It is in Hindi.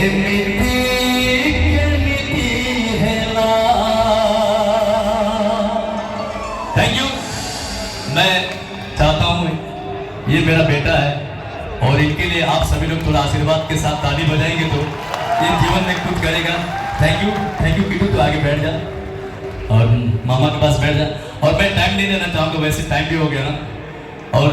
Thank you. मैं चाहता हूँ ये मेरा बेटा है और इनके लिए आप सभी लोग थोड़ा आशीर्वाद के साथ ताली बजाएंगे तो ये जीवन में कुछ करेगा। थैंक यू किटू, तो आगे बैठ जा और मामा के पास बैठ जा। और मैं टाइम नहीं लेना चाहूँगा, वैसे टाइम भी हो गया ना। और